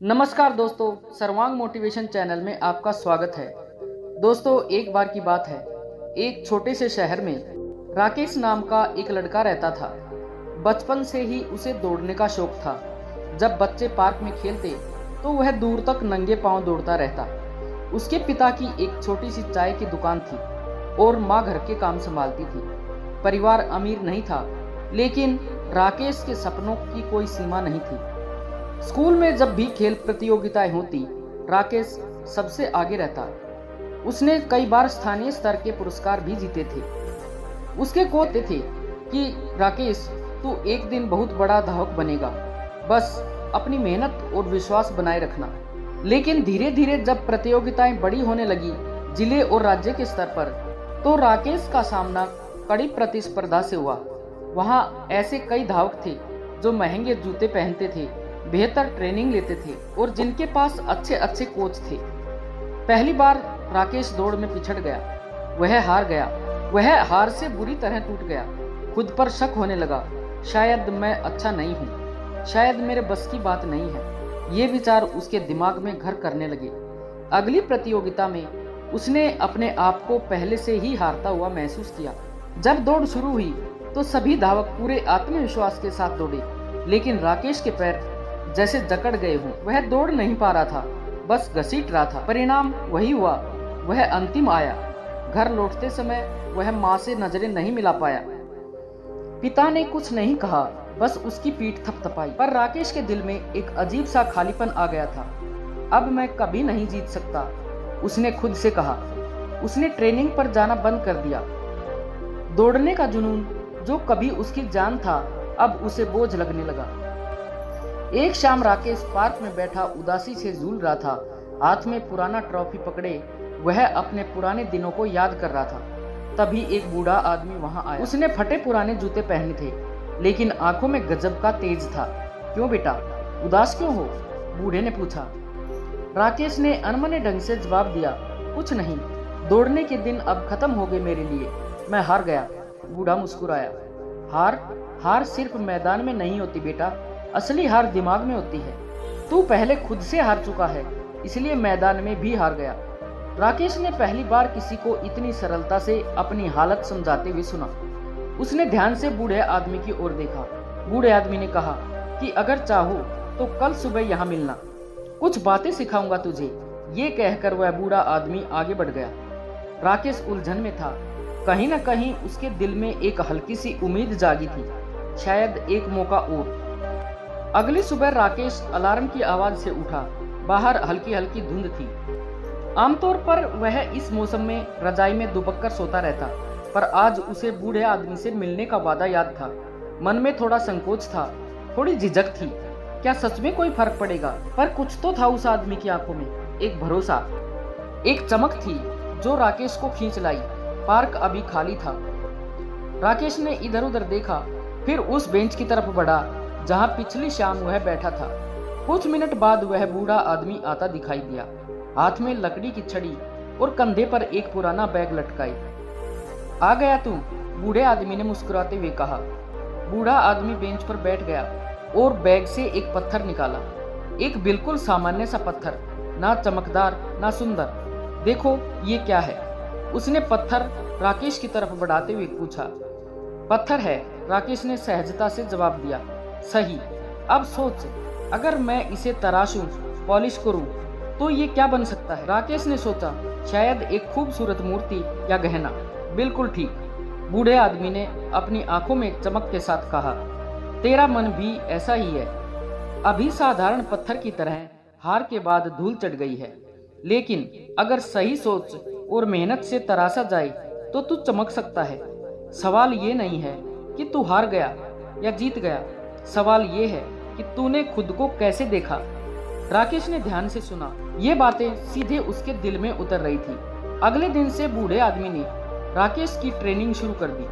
नमस्कार दोस्तों, सर्वांग मोटिवेशन चैनल में आपका स्वागत है। दोस्तों, एक बार की बात है, एक छोटे से शहर में राकेश नाम का एक लड़का रहता था। बचपन से ही उसे दौड़ने का शौक था। जब बच्चे पार्क में खेलते तो वह दूर तक नंगे पांव दौड़ता रहता। उसके पिता की एक छोटी सी चाय की दुकान थी और माँ घर के काम संभालती थी। परिवार अमीर नहीं था, लेकिन राकेश के सपनों की कोई सीमा नहीं थी। स्कूल में जब भी खेल प्रतियोगिताएं होती, राकेश सबसे आगे रहता। उसने कई बार स्थानीय स्तर के पुरस्कार भी जीते थे। उसके कहते थे कि राकेश, तू एक दिन बहुत बड़ा धावक बनेगा, बस अपनी मेहनत और विश्वास बनाए रखना। लेकिन धीरे धीरे जब प्रतियोगिताएं बड़ी होने लगी, जिले और राज्य के स्तर पर, तो राकेश का सामना कड़ी प्रतिस्पर्धा से हुआ। वहाँ ऐसे कई धावक थे जो महंगे जूते पहनते थे, बेहतर ट्रेनिंग लेते थे और जिनके पास अच्छे अच्छे कोच थे। पहली बार राकेश दौड़ में पिछड़ गया। वह हार गया। वह हार से बुरी तरह टूट गया। खुद पर शक होने लगा। शायद मैं अच्छा नहीं हूँ, शायद मेरे बस की बात नहीं है। ये विचार उसके दिमाग में घर करने लगे। अगली प्रतियोगिता में उसने अपने आप को पहले से ही हारता हुआ महसूस किया। जब दौड़ शुरू हुई तो सभी धावक पूरे आत्मविश्वास के साथ दौड़े, लेकिन राकेश के पैर जैसे जकड़ गए हों। वह दौड़ नहीं पा रहा था, बस घसीट रहा था। परिणाम वही हुआ, वह अंतिम आया। घर लौटते समय वह माँ से नजरें नहीं मिला पाया। पिता ने कुछ नहीं कहा, बस उसकी पीठ थपथपाई। पर राकेश के दिल में एक अजीब सा खालीपन आ गया था। अब मैं कभी नहीं जीत सकता, उसने खुद से कहा। उसने ट्रेनिंग पर जाना बंद कर दिया। दौड़ने का जुनून जो कभी उसकी जान था, अब उसे बोझ लगने लगा। एक शाम राकेश पार्क में बैठा उदासी से झूल रहा था। हाथ में पुराना ट्रॉफी पकड़े वह अपने पुराने दिनों को याद कर रहा था। तभी एक बूढ़ा आदमी वहां आया। उसने फटे पुराने जूते पहने थे, लेकिन आंखों में गजब का तेज था। क्यों बेटा, उदास क्यों हो? बूढ़े ने पूछा। राकेश ने अनमने ढंग से जवाब दिया, कुछ नहीं, दौड़ने के दिन अब खत्म हो गए मेरे लिए, मैं हार गया। बूढ़ा मुस्कुराया। हार सिर्फ मैदान में नहीं होती बेटा, असली हार दिमाग में होती है। तू पहले खुद से हार चुका है, इसलिए मैदान में भी हार गया। राकेश ने पहली बार किसी को इतनी सरलता से अपनी हालत समझाते हुए सुना। उसने ध्यान से बूढ़े आदमी की ओर देखा। बूढ़े आदमी ने कहा कि अगर चाहो तो कल सुबह यहाँ मिलना, कुछ बातें सिखाऊंगा तुझे। ये कहकर वह बूढ़ा आदमी आगे बढ़ गया। राकेश उलझन में था। कहीं न कहीं उसके दिल में एक हल्की सी उम्मीद जागी थी, शायद एक मौका और। अगली सुबह राकेश अलार्म की आवाज से उठा। बाहर हल्की हल्की धुंध थी। आमतौर पर वह इस मौसम में रजाई में दुबक कर सोता रहता, पर आज उसे बूढ़े आदमी से मिलने का वादा याद था। मन में थोड़ा संकोच था, थोड़ी झिझक थी। क्या सच में कोई फर्क पड़ेगा? पर कुछ तो था उस आदमी की आंखों में, एक भरोसा, एक चमक थी जो राकेश को खींच लाई। पार्क अभी खाली था। राकेश ने इधर उधर देखा, फिर उस बेंच की तरफ बढ़ा जहां पिछली शाम वह बैठा था। कुछ मिनट बाद वह बूढ़ा आदमी आता दिखाई दिया, हाथ में लकड़ी की छड़ी और कंधे पर एक पुराना बैग लटकाई। आ गया तू? बूढ़े आदमी ने मुस्कुराते हुए कहा। बूढ़ा आदमी बेंच पर बैठ गया और बैग से एक पत्थर निकाला। एक बिल्कुल सामान्य सा पत्थर, ना चमकदार ना सुंदर। देखो ये क्या है? उसने पत्थर राकेश की तरफ बढ़ाते हुए पूछा। पत्थर है, राकेश ने सहजता से जवाब दिया। सही। अब सोच, अगर मैं इसे तराशूं, पॉलिश करूं, तो ये क्या बन सकता है? राकेश ने सोचा, शायद एक खूबसूरत मूर्ति या गहना। बिल्कुल ठीक, बूढ़े आदमी ने अपनी आंखों में चमक के साथ कहा। तेरा मन भी ऐसा ही है। अभी साधारण पत्थर की तरह हार के बाद धूल चढ़ गई है, लेकिन अगर सही सोच और मेहनत से तराशा जाए तो तू चमक सकता है। सवाल ये नहीं है कि तू हार गया या जीत गया, सवाल ये है कि तूने खुद को कैसे देखा। राकेश ने ध्यान से सुना। ये बातें सीधे उसके दिल में उतर रही थी। अगले दिन से बूढ़े आदमी ने राकेश की ट्रेनिंग शुरू कर दी,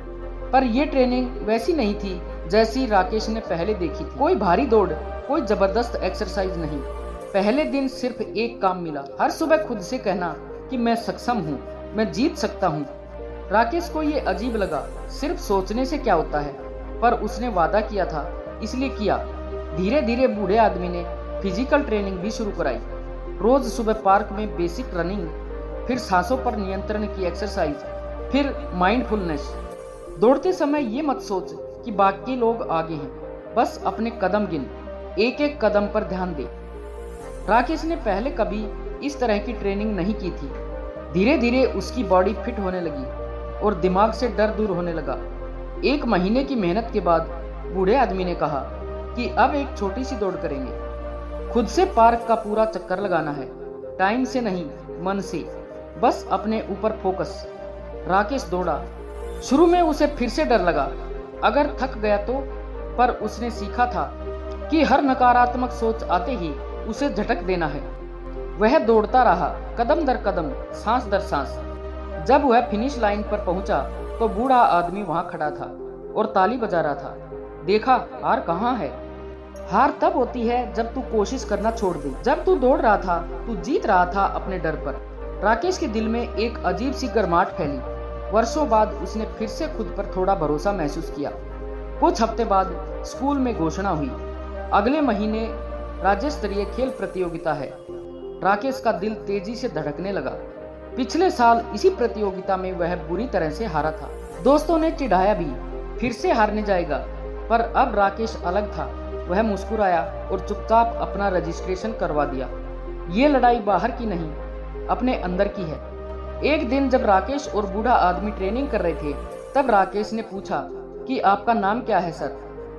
पर यह ट्रेनिंग वैसी नहीं थी जैसी राकेश ने पहले देखी थी। कोई भारी दौड़, कोई जबरदस्त एक्सरसाइज नहीं। पहले दिन सिर्फ एक काम मिला, हर सुबह खुद से कहना कि मैं सक्षम हूँ, मैं जीत सकता हूँ। राकेश को ये अजीब लगा। सिर्फ सोचने से क्या होता है, पर उसने वादा किया था, इसलिए किया। धीरे धीरे बूढ़े आदमी ने फिजिकल ट्रेनिंग भी शुरू कराई। रोज सुबह पार्क में बेसिक रनिंग, फिर सांसों पर नियंत्रण की एक्सरसाइज, फिर माइंडफुलनेस। दौड़ते समय ये मत सोच कि बाकी लोग आगे हैं, बस अपने कदम गिन, एक एक कदम पर ध्यान दे। राकेश ने पहले कभी इस तरह की ट्रेनिंग नहीं की थी। धीरे धीरे उसकी बॉडी फिट होने लगी और दिमाग से डर दूर होने लगा। 1 महीने की मेहनत के बाद बूढ़े आदमी ने कहा कि अब एक छोटी सी दौड़ करेंगे। खुद से पार्क का पूरा चक्कर लगाना है, टाइम से नहीं, मन से, बस अपने ऊपर फोकस। राकेश दौड़ा। शुरू में उसे फिर से डर लगा, अगर थक गया तो, पर उसने सीखा था कि हर नकारात्मक सोच आते ही उसे झटक देना है। वह दौड़ता रहा, कदम दर कदम, सांस दर सांस। जब वह फिनिश लाइन पर पहुंचा तो बूढ़ा आदमी वहां खड़ा था और ताली बजा रहा था। देखा, हार कहाँ है? हार तब होती है जब तू कोशिश करना छोड़ दे। जब तू दौड़ रहा था, तू जीत रहा था अपने डर पर। राकेश के दिल में एक अजीब सी गर्माहट फैली। वर्षों बाद उसने फिर से खुद पर थोड़ा भरोसा महसूस किया। कुछ हफ्ते बाद स्कूल में घोषणा हुई, अगले महीने राज्य स्तरीय खेल प्रतियोगिता है। राकेश का दिल तेजी से धड़कने लगा। पिछले साल इसी प्रतियोगिता में वह बुरी तरह से हारा था। दोस्तों ने चिढ़ाया भी, फिर से हारने जाएगा, पर अब राकेश अलग था। वह मुस्कुराया और चुपचाप अपना रजिस्ट्रेशन करवा दिया। ये लड़ाई बाहर की नहीं, अपने अंदर की है। एक दिन जब राकेश और बूढ़ा आदमी ट्रेनिंग कर रहे थे, तब राकेश ने पूछा कि आपका नाम क्या है सर?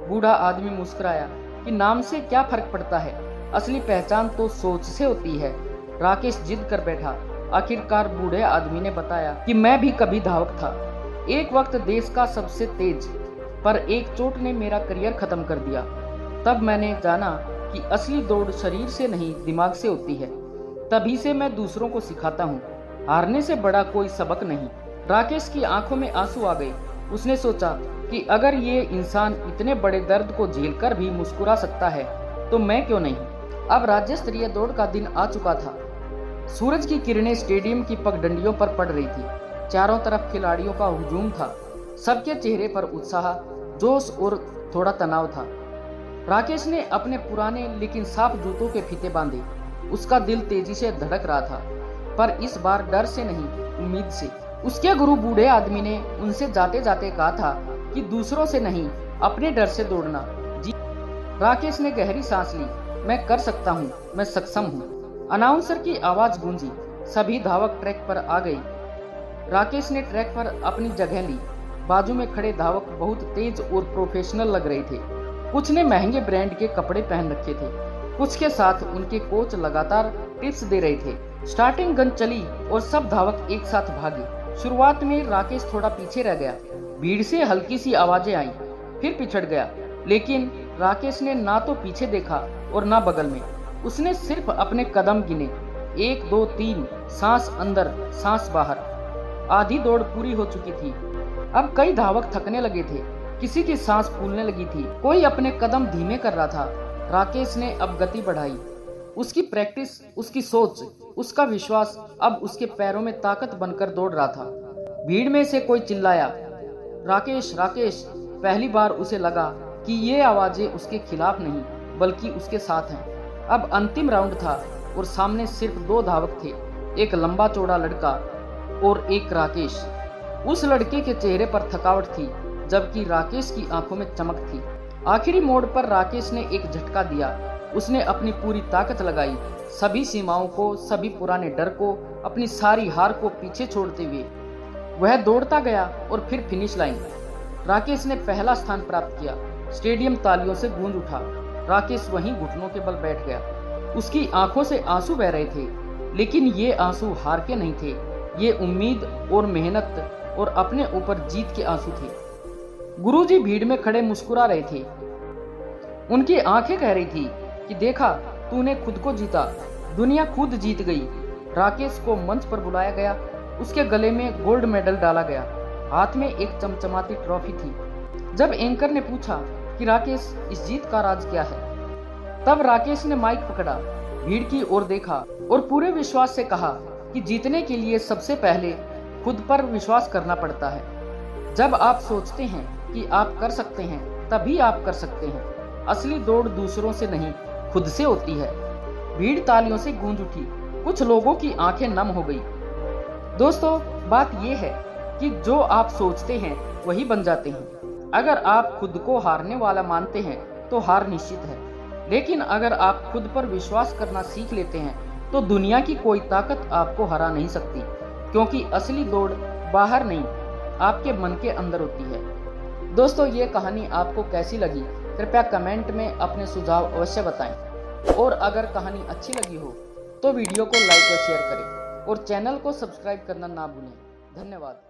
बूढ़ा आदमी मुस्कुराया कि नाम से क्या फर्क पड़ता है, असली पहचान तो सोच से होती है। राकेश जिद कर बैठा। आखिरकार बूढ़े आदमी ने बताया कि मैं भी कभी धावक था, एक वक्त देश का सबसे तेज, पर एक चोट ने मेरा करियर खत्म कर दिया। तब मैंने जाना कि असली दौड़ शरीर से नहीं, दिमाग से होती है। तभी से मैं दूसरों को सिखाता हूँ, हारने से बड़ा कोई सबक नहीं। राकेश की आंखों में आंसू आ गए। उसने सोचा कि अगर ये इंसान इतने बड़े दर्द को झेलकर भी मुस्कुरा सकता है, तो मैं क्यों नहीं। अब राज्य स्तरीय दौड़ का दिन आ चुका था। सूरज की किरणें स्टेडियम की पगडंडियों पर पड़ रही थी। चारों तरफ खिलाड़ियों का हुजूम था। सबके चेहरे पर उत्साह, जोश और थोड़ा तनाव था। राकेश ने अपने पुराने लेकिन साफ जूतों के फीते बांधे। उसका दिल तेजी से धड़क रहा था, पर इस बार डर से नहीं, उम्मीद से। उसके गुरु बूढ़े आदमी ने उनसे जाते जाते कहा था कि दूसरों से नहीं, अपने डर से दौड़ना। जी। राकेश ने गहरी सांस ली। मैं कर सकता हूँ, मैं सक्षम हूँ। अनाउंसर की आवाज गूंजी। सभी धावक ट्रैक पर आ गए। राकेश ने ट्रैक पर अपनी जगह ली। बाजू में खड़े धावक बहुत तेज और प्रोफेशनल लग रहे थे। कुछ ने महंगे ब्रांड के कपड़े पहन रखे थे। कुछ के साथ उनके कोच लगातार टिप्स दे रहे थे। स्टार्टिंग गन चली और सब धावक एक साथ भागे। शुरुआत में राकेश थोड़ा पीछे रह गया। भीड़ से हल्की सी आवाजें आई, फिर पिछड़ गया। लेकिन राकेश ने ना तो पीछे देखा और ना बगल में। उसने सिर्फ अपने कदम गिने, 1 2 3, सांस अंदर, सांस बाहर। आधी दौड़ पूरी हो चुकी थी। अब कई धावक थकने लगे थे। किसी की सांस फूलने लगी थी, कोई अपने कदम धीमे कर रहा था। राकेश ने अब गति बढ़ाई। उसकी प्रैक्टिस, उसकी सोच, उसका विश्वास अब उसके पैरों में ताकत बनकर दौड़ रहा था। भीड़ में से कोई चिल्लाया, राकेश राकेश। पहली बार उसे लगा कि ये आवाजें उसके खिलाफ नहीं, बल्कि उसके साथ हैं। अब अंतिम राउंड था और सामने सिर्फ 2 धावक थे, एक लंबा चौड़ा लड़का और एक राकेश। उस लड़के के चेहरे पर थकावट थी, जबकि राकेश की आंखों में चमक थी। आखिरी मोड़ पर राकेश ने एक झटका दिया। उसने अपनी पूरी ताकत लगाई, सभी सीमाओं को, सभी पुराने डर को, अपनी सारी हार को पीछे छोड़ते हुए वह दौड़ता गया और फिर फिनिश लाइन। राकेश ने पहला स्थान प्राप्त किया। स्टेडियम तालियों से गूंज उठा। राकेश वहीं घुटनों के बल बैठ गया। उसकी आंखों से आंसू बह रहे थे, लेकिन ये आंसू हार के नहीं थे। ये उम्मीद और मेहनत और अपने ऊपर जीत के आंसू थे। गुरुजी भीड़ में खड़े मुस्कुरा रहे थे। उनकी आंखें कह रही थी कि देखा, तूने खुद को जीता, दुनिया खुद जीत गई। राकेश को मंच पर बुलाया गया। उसके गले में गोल्ड मेडल डाला गया। हाथ में एक चमचमाती ट्रॉफी थी। जब एंकर ने पूछा कि राकेश, इस जीत का राज क्या है, तब राकेश ने माइक पकड़ा, भीड़ की ओर देखा और पूरे विश्वास से कहा कि जीतने के लिए सबसे पहले खुद पर विश्वास करना पड़ता है। जब आप सोचते हैं कि आप कर सकते हैं, तभी आप कर सकते हैं। असली दौड़ दूसरों से नहीं, खुद से होती है। भीड़ तालियों से गूंज उठी, कुछ लोगों की आंखें नम हो गई। दोस्तों, बात यह है कि जो आप सोचते हैं वही बन जाते हैं। अगर आप खुद को हारने वाला मानते हैं तो हार निश्चित है, लेकिन अगर आप खुद पर विश्वास करना सीख लेते हैं तो दुनिया की कोई ताकत आपको हरा नहीं सकती, क्योंकि असली दौड़ बाहर नहीं, आपके मन के अंदर होती है। दोस्तों, ये कहानी आपको कैसी लगी कृपया कमेंट में अपने सुझाव अवश्य बताएं, और अगर कहानी अच्छी लगी हो तो वीडियो को लाइक और शेयर करें और चैनल को सब्सक्राइब करना ना भूलें। धन्यवाद।